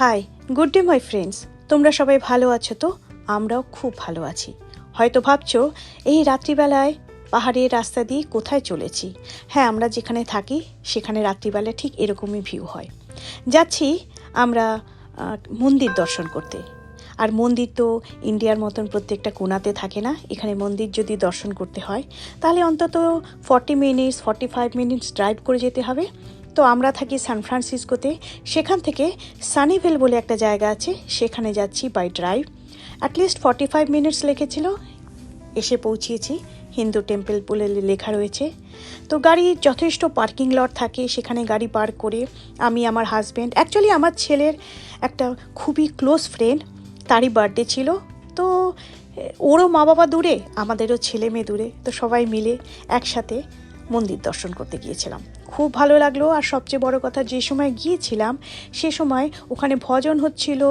High, good day my friends. তোমরা সবাই ভালো আছো তো? আমরাও খুব ভালো আছি। হয়তো ভাবছো এই রাত্রিবেলায় পাহাড়ের রাস্তা দিয়ে কোথায় চলেছি। হ্যাঁ, আমরা যেখানে থাকি সেখানে রাত্রিবেলা ঠিক এরকমই ভিউ হয়। যাচ্ছি আমরা মন্দির দর্শন করতে। আর মন্দির তো ইন্ডিয়ার মতন প্রত্যেকটা কোণাতে থাকে না। এখানে মন্দির যদি দর্শন করতে হয় তাহলে অন্তত 45 মিনিটস ড্রাইভ করে যেতে হবে। তো আমরা থাকি সান ফ্রান্সিসকোতে, সেখান থেকে সানিভেল বলে একটা জায়গা আছে, সেখানে যাচ্ছি বাই ড্রাইভ। অ্যাটলিস্ট 45 মিনিটস লেগেছিল। এসে পৌঁছিয়েছি, হিন্দু টেম্পল বলে লেখা রয়েছে। তো গাড়ির যথেষ্ট পার্কিং লট থাকে, সেখানে গাড়ি পার্ক করে আমি, আমার হাজব্যান্ড, অ্যাকচুয়ালি আমার ছেলের একটা খুবই ক্লোজ ফ্রেন্ড, তারই বার্থডে ছিল। তো ওরও মা বাবা দূরে, আমাদেরও ছেলে মেয়ে দূরে, তো সবাই মিলে একসাথে মন্দির দর্শন করতে গিয়েছিলাম। খুব ভালো লাগলো। আর সবচেয়ে বড় কথা, যে সময় গিয়েছিলাম সে সময় ওখানে ভজন হচ্ছিল,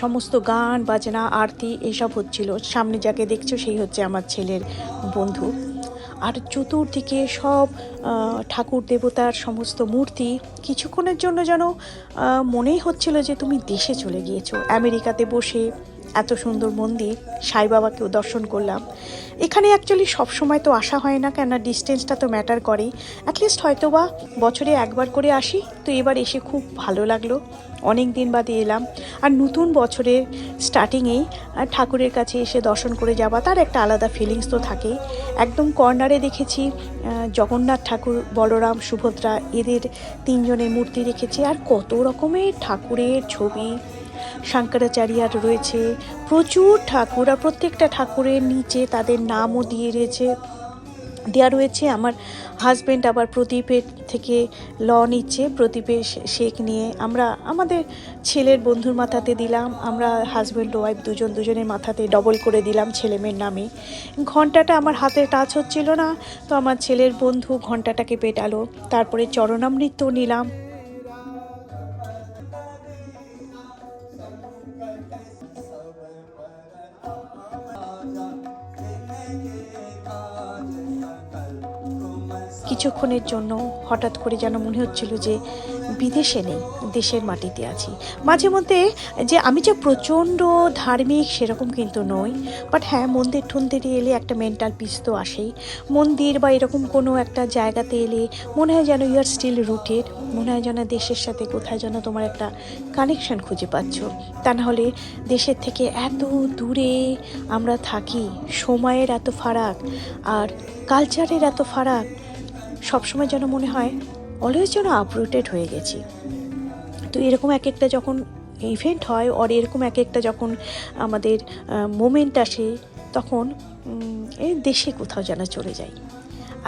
সমস্ত গান বাজনা আরতি এসব হচ্ছিল। সামনে যাকে দেখছো সেই হচ্ছে আমার ছেলের বন্ধু। আর চতুর্দিকে সব ঠাকুর দেবতার সমস্ত মূর্তি। কিছুক্ষণের জন্য যেন মনেই হচ্ছিল যে তুমি দেশে চলে গিয়েছো, আমেরিকাতে বসে এত সুন্দর মন্দির। সাই বাবাকেও দর্শন করলাম। এখানে অ্যাকচুয়ালি সবসময় তো আসা হয় না, কেননা ডিস্টেন্সটা তো ম্যাটার করে। অ্যাটলিস্ট হয়তো বা বছরে একবার করে আসি। তো এবার এসে খুব ভালো লাগলো, অনেক দিন বাদে এলাম। আর নতুন বছরের স্টার্টিংয়েই ঠাকুরের কাছে এসে দর্শন করে যাওয়া, তার একটা আলাদা ফিলিংস তো থাকেই। একদম কর্নারে দেখেছি জগন্নাথ ঠাকুর, বলরাম, সুভদ্রা, এদের তিনজনের মূর্তি রেখেছে। আর কত রকমের ঠাকুরের ছবি, শঙ্করাচার্যার রয়েছে প্রচুর ঠাকুর। আর প্রত্যেকটা ঠাকুরের নিচে তাদের নামও দেওয়া রয়েছে। আমার হাজব্যান্ড আবার প্রদীপের থেকে নিচ্ছে, প্রদীপের শেক নিয়ে আমরা আমাদের ছেলের বন্ধুর মাথাতে দিলাম। আমরা হাজব্যান্ড ওয়াইফ দুজনের মাথাতে ডবল করে দিলাম ছেলে মেয়ের নামে। ঘণ্টাটা আমার হাতে টাচ হচ্ছিল না, তো আমার ছেলের বন্ধু ঘণ্টাটাকে পেটালো। তারপরে চরণামৃতও নিলাম। কিছুক্ষণের জন্য হঠাৎ করে যেন মনে হচ্ছিল যে বিদেশে নেই, দেশের মাটিতে আছি। মাঝে মধ্যে যে আমি যে প্রচণ্ড ধার্মিক সেরকম কিন্তু নই, বাট হ্যাঁ, মন্দির টন্দিরে এলে একটা মেন্টাল পিস তো আসেই। মন্দির বা এরকম কোনো একটা জায়গাতে এলে মনে হয় যেন ইউ আর স্টিল রুটেড, মনে হয় যেন দেশের সাথে কোথায় যেন তোমার একটা কানেকশন খুঁজে পাচ্ছ। তা নাহলে দেশের থেকে এত দূরে আমরা থাকি, সময়ের এত ফারাক আর কালচারের এত ফারাক, সবসময় যেন মনে হয় অলওয়েজ যেন আপরুটেড হয়ে গেছি। তো এরকম এক একটা যখন ইভেন্ট হয়, আর এরকম এক একটা যখন আমাদের মোমেন্ট আসে, তখন এই দেশে কোথাও যেন চলে যাই।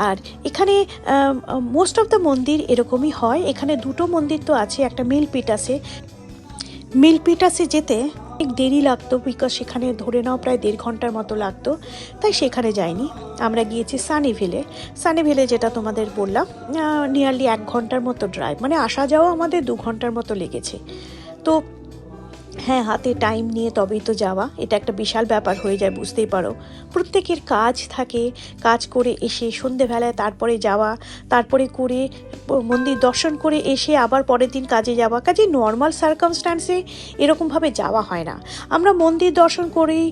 আর এখানে মোস্ট অফ দ্য মন্দির এরকমই হয়। এখানে দুটো মন্দির তো আছে, একটা মিলপিটাসে যেতে অনেক দেরি লাগতো, বিকজ সেখানে ধরে নাও প্রায় 1.5 ঘন্টার মতো লাগতো, তাই সেখানে যাইনি। আমরা গিয়েছি সানিভেলে, যেটা তোমাদের বললাম নিয়ারলি 1 ঘন্টার মতো ড্রাইভ, মানে আসা যাওয়া আমাদের 2 ঘন্টার মতো লেগেছে। তো হ্যাঁ, হাতে টাইম নিয়ে তবেই তো যাওয়া, এটা একটা বিশাল ব্যাপার হয়ে যায়, বুঝতেই পারো। প্রত্যেকের কাজ থাকে, কাজ করে এসে সন্ধেবেলায় তারপরে যাওয়া, তারপরে করে মন্দির দর্শন করে এসে আবার পরের দিন কাজে যাওয়া। কাজে নর্মাল সার্কামস্ট্যান্সে এরকমভাবে যাওয়া হয় না। আমরা মন্দির দর্শন করেই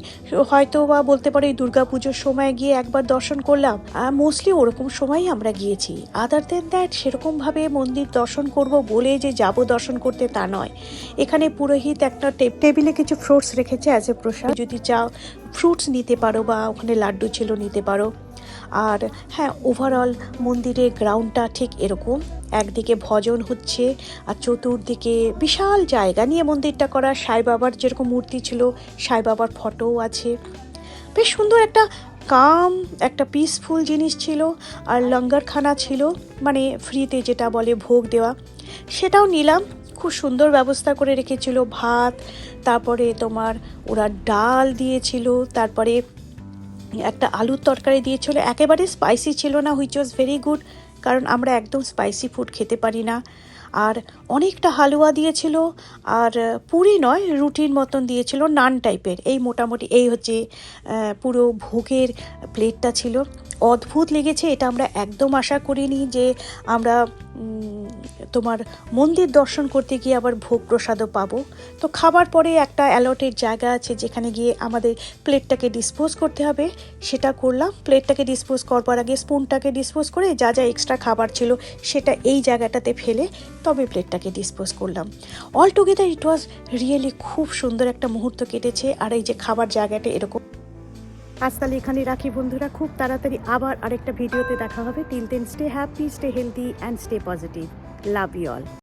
হয়তো বা বলতে পারি দুর্গাপুজোর সময় গিয়ে একবার দর্শন করলাম, মোস্টলি ওরকম সময়ই আমরা গিয়েছি। আদার দেন দ্যাট সেরকমভাবে মন্দির দর্শন করব বলে যে যাব দর্শন করতে, তা নয়। এখানে পুরোহিত একটা টেবিলে কিছু ফ্রুটস রেখেছে অ্যাজ এ প্রসাদ, যদি চাও ফ্রুটস নিতে পারো, বা ওখানে লাড্ডু ছিল নিতে পারো। আর হ্যাঁ, ওভারঅল মন্দিরের গ্রাউন্ডটা ঠিক এরকম, একদিকে ভজন হচ্ছে আর চতুর্দিকে বিশাল জায়গা নিয়ে মন্দিরটা করা। সাই বাবার যেরকম মূর্তি ছিল, সাই বাবার ফটোও আছে। বেশ সুন্দর একটা একটা পিসফুল জিনিস ছিল। আর লঙ্গরখানা ছিল, মানে ফ্রিতে যেটা বলে ভোগ দেওয়া, সেটাও নিলাম। খুব সুন্দর ব্যবস্থা করে রেখেছিল, ভাত, তারপরে তোমার ওরা ডাল দিয়েছিল, তারপরে একটা আলুর তরকারি দিয়েছিল, একেবারে স্পাইসি ছিল না, হুইচ ওয়াজ ভেরি গুড, কারণ আমরা একদম স্পাইসি ফুড খেতে পারি না। আর অনেকটা হালুয়া দিয়েছিল, আর পুরি নয়, রুটির মতন দিয়েছিল, নান টাইপের। এই মোটামুটি এই হচ্ছে পুরো ভোগের প্লেটটা ছিল। অদ্ভুত লেগেছে, এটা আমরা একদম আশা করিনি যে আমরা তোমার মন্দির দর্শন করতে গিয়ে আবার ভোগ প্রসাদও পাবো। তো খাবার পরে একটা অ্যালটেড জায়গা আছে যেখানে গিয়ে আমাদের প্লেটটাকে ডিসপোজ করতে হবে, সেটা করলাম। প্লেটটাকে ডিসপোজ করবার আগে স্পুনটাকে ডিসপোজ করে যা যা এক্সট্রা খাবার ছিল সেটা এই জায়গাটাতে ফেলে তবে প্লেটটাকে ডিসপোজ করলাম। All together it was really খুব সুন্দর একটা মুহূর্ত কেটেছে। আর এই যে খাবার জায়গাটা এরকম। আজ তাহলে এখানে রাখি বন্ধুরা, খুব তাড়াতাড়ি আবার আরেকটা ভিডিওতে দেখা হবে। Till then stay happy, stay healthy and stay positive. Love you all.